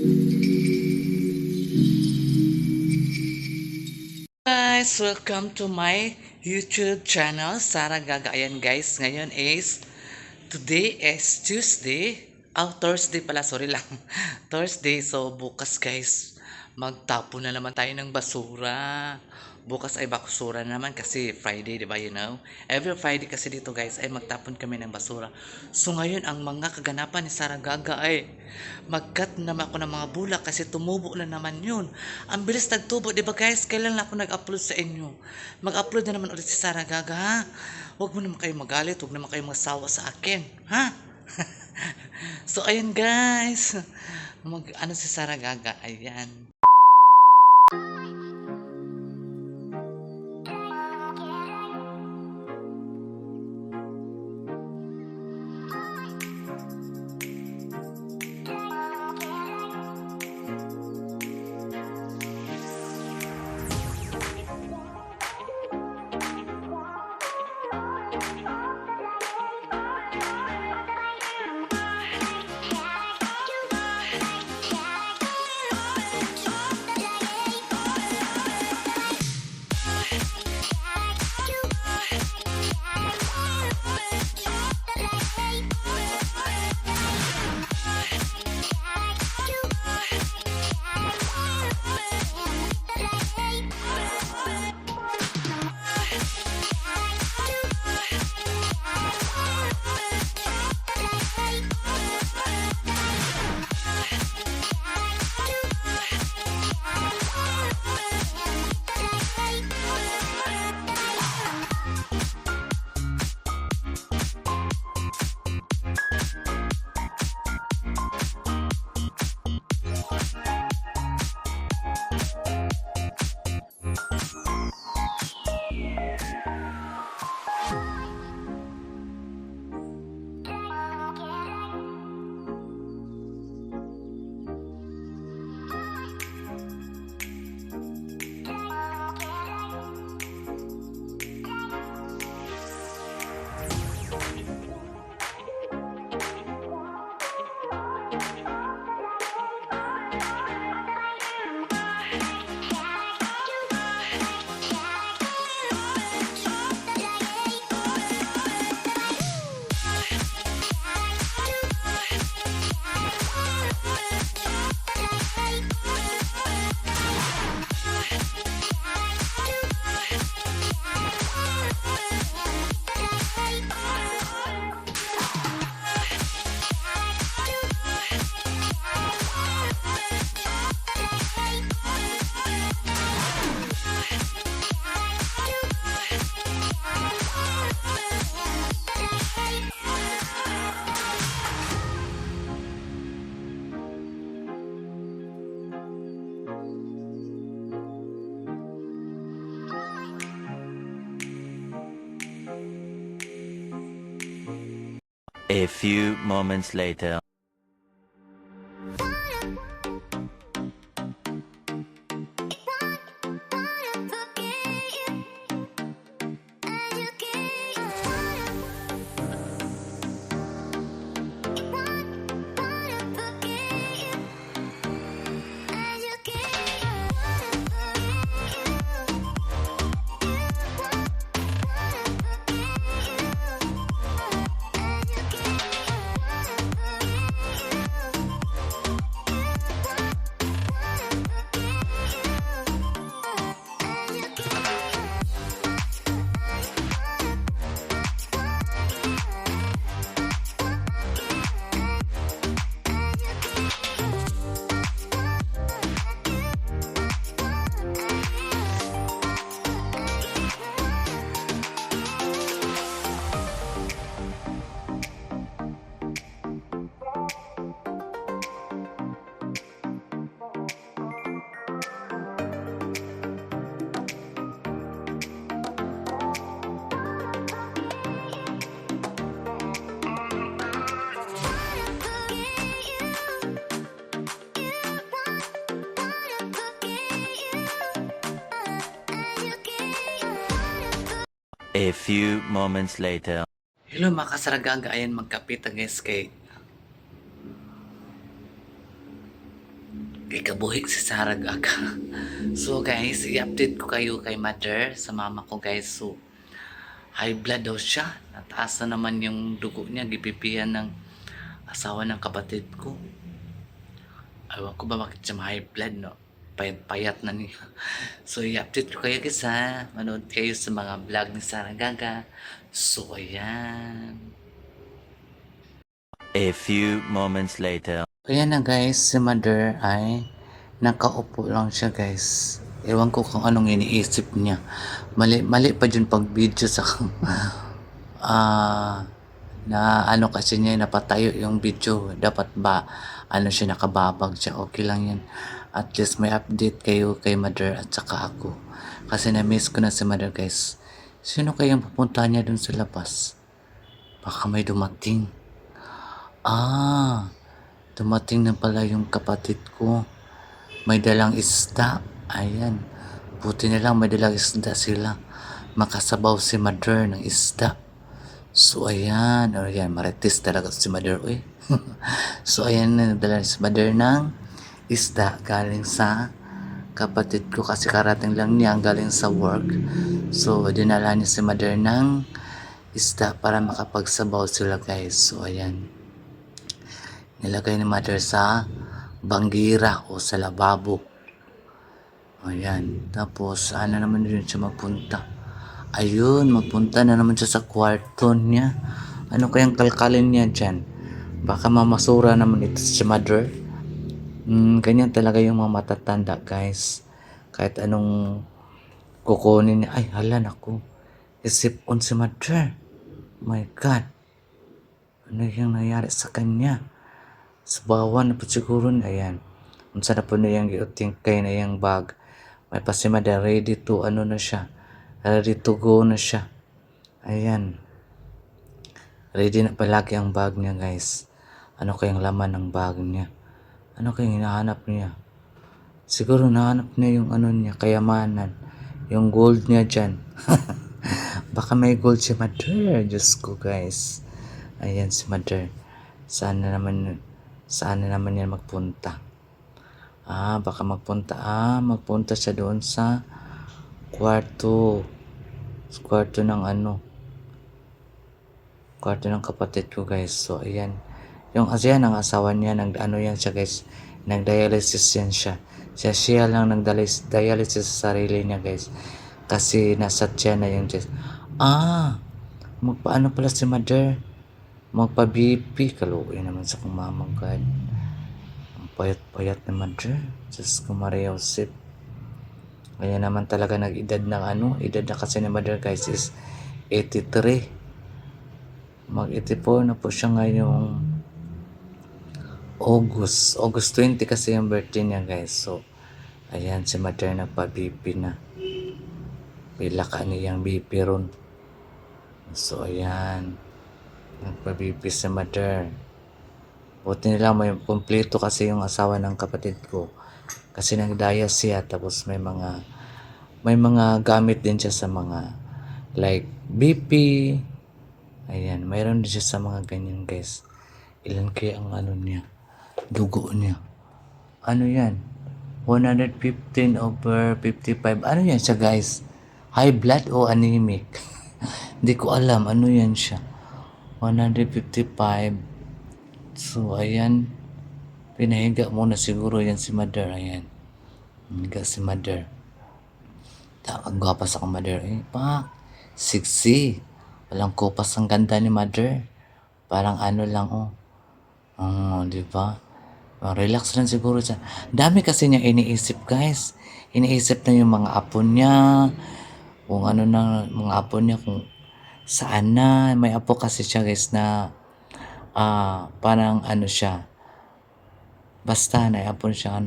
Guys, welcome to my YouTube channel, Sara Gaga. Ayan guys, ngayon is, today is Tuesday. Thursday pala, sorry lang. Thursday, so bukas guys, magtapon na naman tayo ng basura. Bukas ay basura naman kasi Friday, di ba, you know? Every Friday kasi dito guys ay magtapon kami ng basura. So ngayon, ang mga kaganapan ni Sara Gaga ay mag-cut naman ako ng mga bulak kasi tumubo na naman yun. Ang bilis nagtubo, di ba guys? Kailan lang ako nag-upload sa inyo? Mag-upload na naman ulit si Sara Gaga, ha? Huwag mo naman kayo magalit, huwag naman kayo masawa sa akin, ha? So ayan guys, ano si Sara Gaga, ayan. A few moments later. A few moments later. Hello mga kasaragaga, ayan magkapita guys kay Ikabuhi si Sarah Gaga. So guys, i-update ko kayo kay mother sa mama ko guys. So, high blood daw siya. Nataas na naman yung dugo niya. Gipipihan ng asawa ng kapatid ko. Ewan ko ba bakit siya high blood, no? Payat na niya. So, i-update ko kayo guys ha. Manood kayo sa mga vlog ni Sarah Gaga. So, ayan. A few moments later. Ayan na guys, si mother ay nakaupo lang siya guys. Ewan ko kung anong iniisip niya. Mali pa dyan pag video sa na ano kasi niya napatayo yung video. Dapat ba ano siya nakababag siya. Okay lang yan. At least may update kayo kay mother at saka ako. Kasi na-miss ko na si mother guys. Sino kayang pupunta niya dun sa labas? Baka may dumating. Dumating na pala yung kapatid ko. May dalang isda. Ayan. Buti na lang may dalang isda sila. Makasabaw si mother ng isda. So, ayan. O, ayan. Marites talaga si mother. Uy. So, ayan. Nagdala si mother ng isda galing sa kapatid ko kasi karating lang niya galing sa work. So, dinala niya si mother ng isda para makapagsabaw sila guys. So, ayan. Nilagay ni mother sa banggira o sa lababo. Ayan. Tapos, ano naman yun siya magpunta? Ayun, magpunta na naman siya sa kwarto niya. Ano kayang kalkalin niya dyan? Baka mamasura naman ito si mother. Ganyan talaga yung mga matatanda, guys. Kahit anong kukunin niya. Ay, hala naku. Isip on si mother. My God. Ano yung nangyari sa kanya? Sa bawan na po siguro na yan. Unsa na po na yung giuting kay na yung bag. May pasimada ready to ano na siya. Ready to go na siya. Ayan. Ready na palagi ang bag niya guys. Ano kayang laman ng bag niya? Ano kayang hinahanap niya? Siguro nahanap niya yung ano niya, kayamanan. Yung gold niya dyan. Baka may gold si mother. Diyos ko guys. Ayan si mother. Saan na naman yan magpunta? Baka magpunta siya doon sa kwarto. Kwarto ng kwarto ng kapatid ko guys. So ayan. Yung ayan ang asawa niya, yan siya guys. Nag-dialysis yan siya. Siya lang nag-dialysis sa sarili niya guys. Kasi nasa tiyan na yung chest. Magpaano pala si mother? Magpa-BP. Kaluoy naman sa kong mamang God. Ang payat-payat na mother. Diyos ko Maria Josep. Kaya naman talaga nag-edad edad na kasi ni mother guys is 83. Mag-84 na po siya ngayong August 20 kasi yung birthday niya guys. So, ayan si mother nagpa-BP na. Pila ka niyang BP ron. So, ayan. Nagpa-BP si mother. Buti nila may kumpleto kasi yung asawa ng kapatid ko. Kasi nagdaya siya tapos may mga gamit din siya sa mga like BP. Ayan, mayroon din siya sa mga ganyan guys. Ilan kaya ang niya? Dugo niya. Ano yan? 115/55. Ano yan siya guys? High blood o anemic? Hindi ko alam. Ano yan siya? 155. So, ayan. Pinahiga muna siguro yan si mother. Ayan. Higa si mother. Ang gwapa sa kong mother. Sexy. Walang kupas ang ganda ni mother. Parang lang di ba? Relax lang siguro siya. Dami kasi niya iniisip guys. Iniisip na yung mga apo niya. Kung ano na mga apo niya. Kung saan na. May apo kasi siya guys na parang siya. Basta na apo siya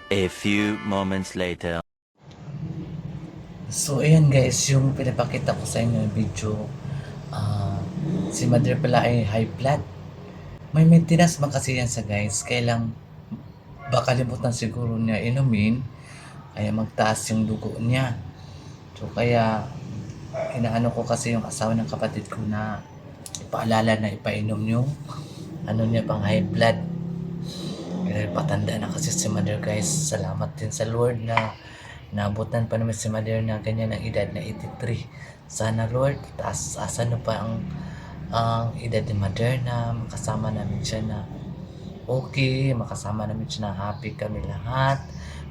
A few moments later. So, ayan guys, yung pinapakita ko sa inyo yung video. Si mother pala ay high blood. May maintenance man kasi yan sa guys. Kailang baka limutan siguro niya inumin. Kaya magtaas yung dugo niya. So, kaya inaano ko kasi yung asawa ng kapatid ko na ipaalala na ipainom yung niya pang high blood. Kaya Dahil patanda na kasi si Mother guys. Salamat din sa Lord na naabutan pa namin si Mother na ganyan ang edad na 83. Sana Lord, asa na pa ang edad ni Mother na makasama namin siya na okay, makasama namin siya na happy kami lahat,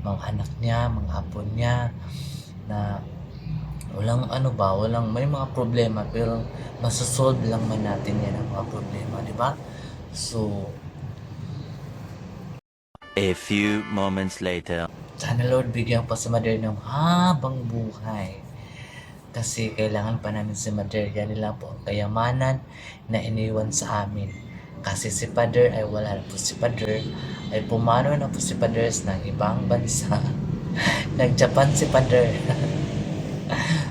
mga anak niya, mga apo niya, na walang walang may mga problema pero masosolve lang man natin yan ang mga problema, di ba? So, A few moments later. sana Lord bigyan pa si Mother ng habang buhay. Kasi kailangan pa namin si Mother. Yan nila po ang kayamanan na iniwan sa amin. Kasi si Father ay wala na po si Father. Ay pumano na po si Father ng ibang bansa. Nag-Japan si Father.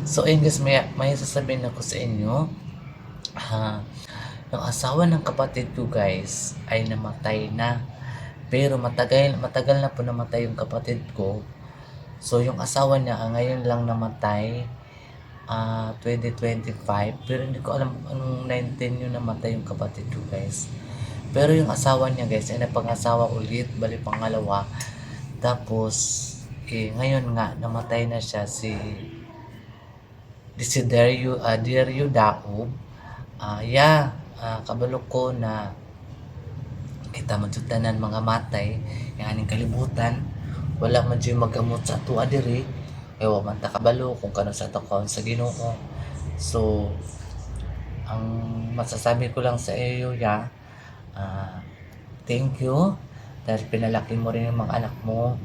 So ayun guys, may sasabihin ako sa inyo. Yung asawa ng kapatid ko guys ay namatay na. Pero matagal na po namatay yung kapatid ko. So yung asawa niya ngayon lang namatay 2025, pero hindi ko alam anong 19 yung namatay yung kapatid ko guys. Pero yung asawa niya guys ay napang-asawa ulit, bali pangalawa. Tapos ngayon nga namatay na siya si Desiderio Daob. Kabalo ko na kita madsutanan mga matay yung aning kalibutan, wala man dyan magamot sa tuwa diri, ewa man ta kabalo kung kano sa takon sa Ginoo. So ang masasabi ko lang sa iyo thank you dahil pinalaki mo rin yung mga anak mo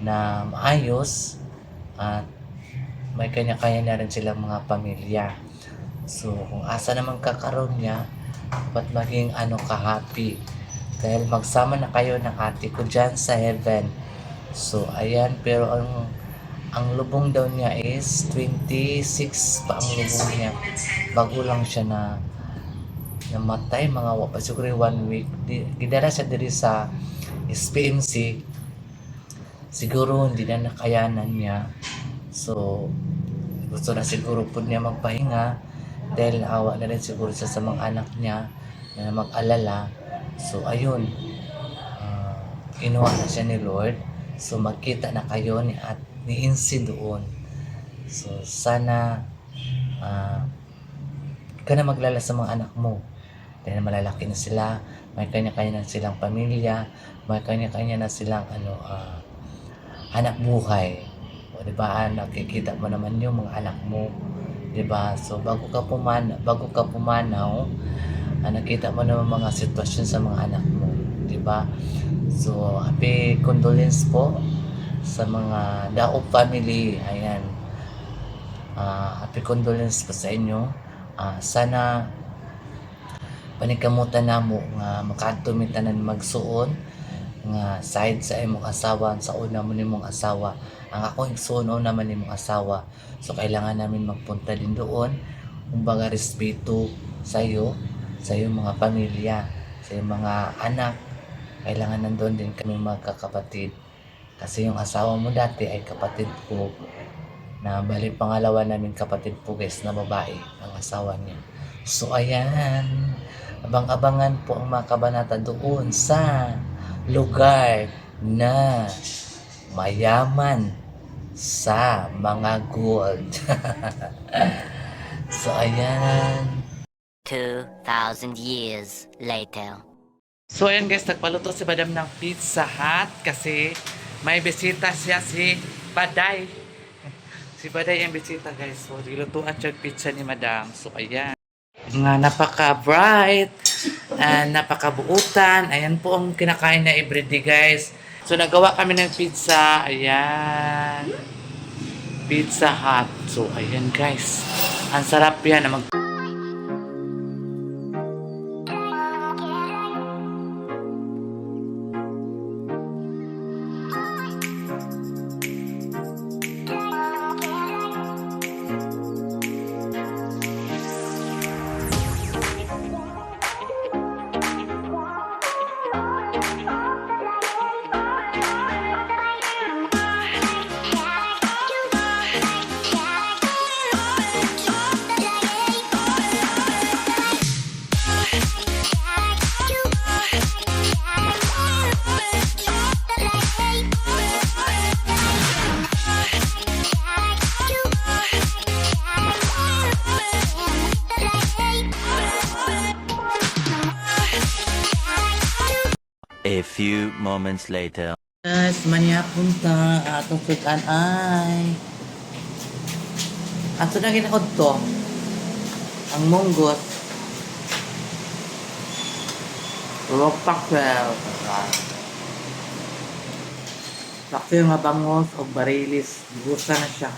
na maayos at may kanya-kanya na rin silang mga pamilya. So kung asa naman kakaroon niya, dapat maging ka-happy dahil magsama na kayo ng ate ko dyan sa heaven. So ayan, pero ang lubong daw niya is 26 pa ang lubong niya, bago lang siya na namatay, mga wapa siguro 1 week. Gidala siya diri sa SPMC, siguro hindi na nakayanan niya. So gusto na siguro po niya magpahinga dahil awa na rin siguro sa mga anak niya na mag-alala. So ayun, inuwa na siya ni Lord. So magkita na kayo ni Insi doon. So sana ka na maglala sa mga anak mo dahil malalaki na sila, may kanya-kanya na silang pamilya, may kanya-kanya na silang hanap buhay. O diba, nakikita mo naman yung mga anak mo, diba? So bago ka pumanaw, nakita mo naman mga sitwasyon sa mga anak mo, diba? So happy condolence po sa mga Daob family. Ayan, happy condolence po sa inyo. Sana panikamutan namo nga makadto mi tanan magsuon nga side sa imong asawa, sa una mo nimong asawa. Ang ako igsuon naman nimong asawa. So kailangan namin magpunta din doon. Kumbaga respeto sa iyo, sa iyong mga pamilya, sa iyong mga anak. Kailangan nandoon din kami magkakapatid. Kasi yung asawa mo dati ay kapatid ko, na bali pangalawa namin kapatid po guys na babae ang asawa niya. So ayan, abang-abangan po ang mga kabanata doon sa lugar na mayaman sa mga gold. So ayan. 2,000 years later. So ayan guys, nagpaluto si Madam ng Pizza Hut kasi may bisita siya, si Baday. Si Baday ang bisita guys. So nilutuan siya pizza ni Madam. So ayan, nga napaka-bright and napaka-buutan. Ayan po ang kinakain na everyday guys. So nagawa kami ng pizza. Ayan, Pizza Hut. So ayan guys, ang sarap yan. A few moments later. Guys, manya punta atong sudan ay. Ato na ginakod to. Ang munggos. Rock packwell. Sakto yung mga bangos o barilis. Gusta na siya.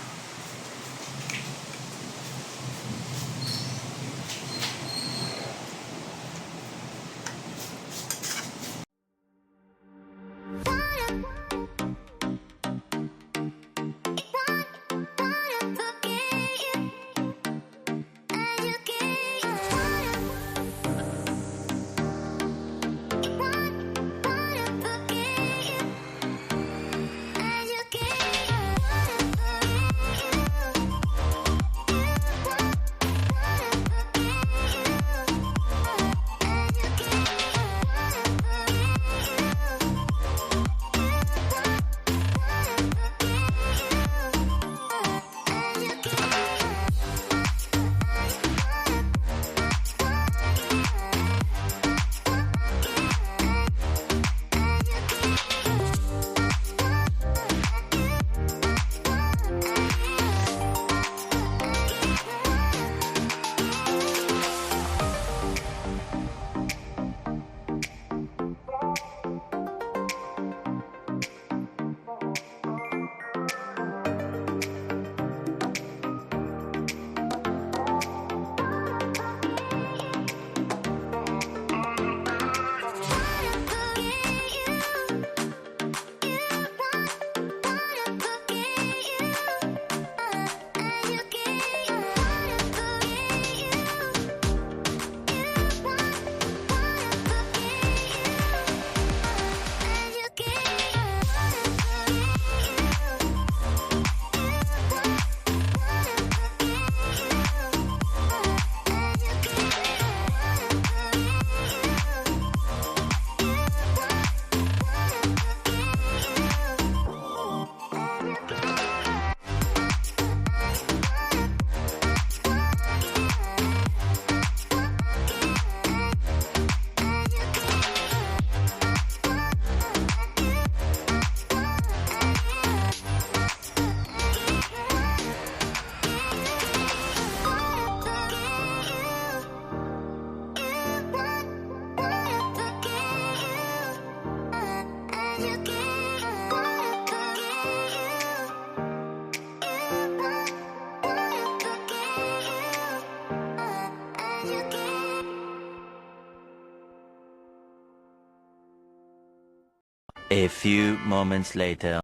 A few moments later.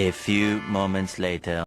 A few moments later.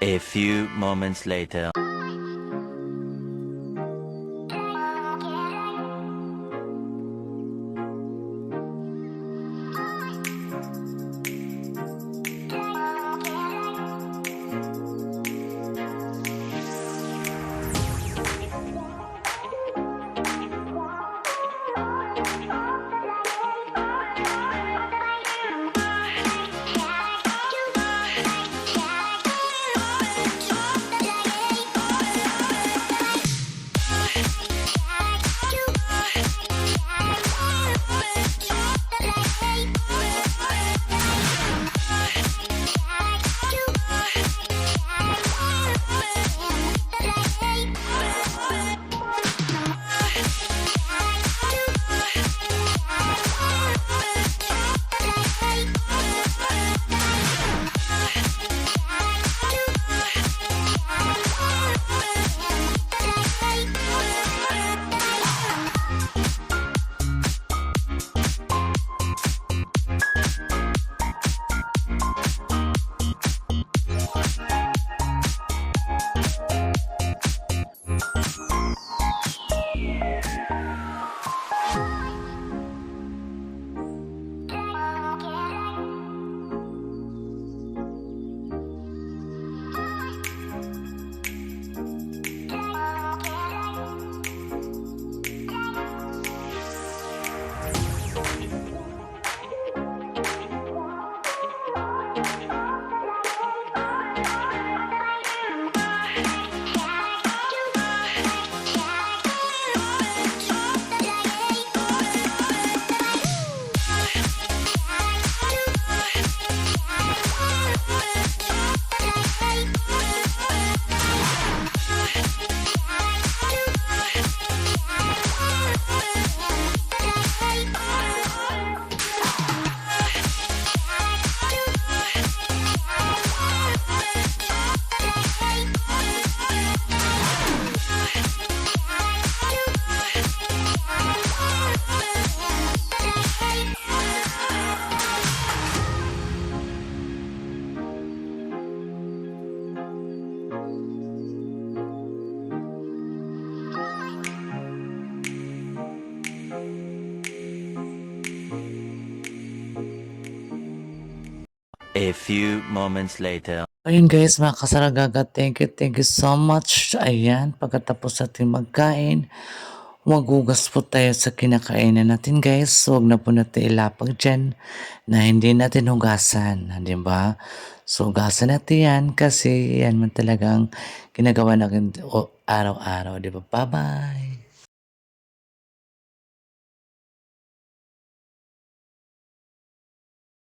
A few moments later. A few moments later. Ayun guys, mga kasaragaga, thank you so much. Ayan, pagkatapos natin magkain, magugas po tayo sa kinakainan natin guys. Huwag na po natin ilapag dyan na hindi natin hugasan, di ba? So, hugasan natin yan kasi yan man talagang ginagawa natin araw-araw, di ba? Bye-bye!